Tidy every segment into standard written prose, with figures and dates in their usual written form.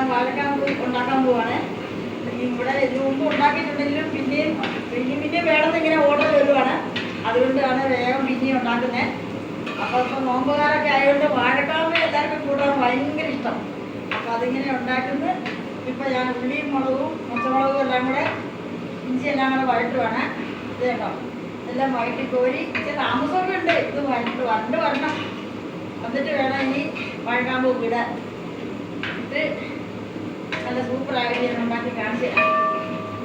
ഞാൻ വാഴക്കാമ്പ് ഉണ്ടാക്കാൻ പോവാണ്. ഇവിടെ ഇതിനു മുമ്പ് ഉണ്ടാക്കിയിട്ടുണ്ടെങ്കിലും പിന്നെയും വേണമെന്ന് ഇങ്ങനെ ഓർഡർ വരുവാണ്. അതുകൊണ്ടാണ് വേഗം പിന്നെയും ഉണ്ടാക്കുന്നത്. അപ്പോൾ ഇപ്പോൾ നോമ്പുകാരൊക്കെ ആയതുകൊണ്ട് വാഴക്കാമ്പ് എല്ലാവർക്കും കൂടാൻ ഭയങ്കര ഇഷ്ടം. അപ്പോൾ അതിങ്ങനെ ഉണ്ടാക്കുന്നത് ഇപ്പോൾ ഞാൻ ഉള്ളിയും മുളകും പച്ചമുളകും എല്ലാം കൂടെ ഇഞ്ചി എല്ലാം കൂടെ വഴറ്റുവാണ്. ഇത് കേട്ടോ, എല്ലാം വഴറ്റി കോരി ഇച്ചിരി താമസമൊക്കെ ഉണ്ട്. ഇത് വരണ്ട് വരണം, എന്നിട്ട് വേണം ഇനി വാഴക്കാമ്പ് വിടാൻ. ഇത് നല്ല സൂപ്പറായിട്ട് ഞാൻ ഉണ്ടാക്കി കാണിച്ചു തരാം.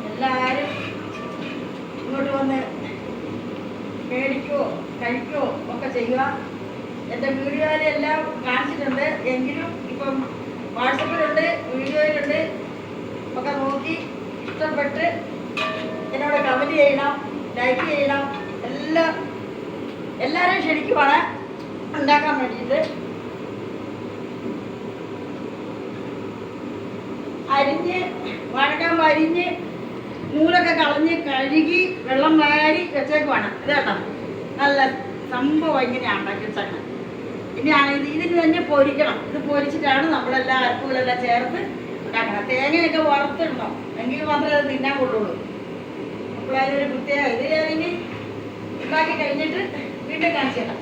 എല്ലാവരും ഇങ്ങോട്ട് വന്ന് മേടിക്കുവോ കഴിക്കുവോ ഒക്കെ ചെയ്യുക. എൻ്റെ വീഡിയോയിലെല്ലാം കാണിച്ചിട്ടുണ്ട്, എങ്കിലും ഇപ്പം വാട്സപ്പിലുണ്ട്, വീഡിയോയിലുണ്ട് ഒക്കെ നോക്കി ഇഷ്ടപ്പെട്ട് എന്നോട് കമൻറ്റ് ചെയ്യണം, ലൈക്ക് ചെയ്യണം. എല്ലാവരെയും ക്ഷണിക്കുവാണ് ഉണ്ടാക്കാൻ വേണ്ടിയിട്ട്. വാഴക്കാമ്പ് അരിഞ്ഞ് നൂലൊക്കെ കളഞ്ഞ് കഴുകി വെള്ളം വാരി വെച്ചേക്കുവാണ്. ഇത് കേട്ടോ, നല്ല സംഭവം ഇങ്ങനെയാണ് ഉണ്ടാക്കി വെച്ചേക്കണം. ഇനിയാണ് ഇതിന് തന്നെ പൊരിക്കണം. ഇത് പൊരിച്ചിട്ടാണ് നമ്മളെല്ലാം അരപ്പുകളെല്ലാം ചേർത്ത് ഉണ്ടാക്കണം. തേങ്ങയൊക്കെ വറുത്തിടണം, എങ്കിൽ മാത്രമേ അത് തിന്നാൻ കൊള്ളുള്ളൂ. അപ്പോൾ അതിനൊരു പ്രത്യേക ഇത് ഞാനിനി ഉണ്ടാക്കി കഴിഞ്ഞിട്ട് വീണ്ടും കാണിച്ചു തരാം.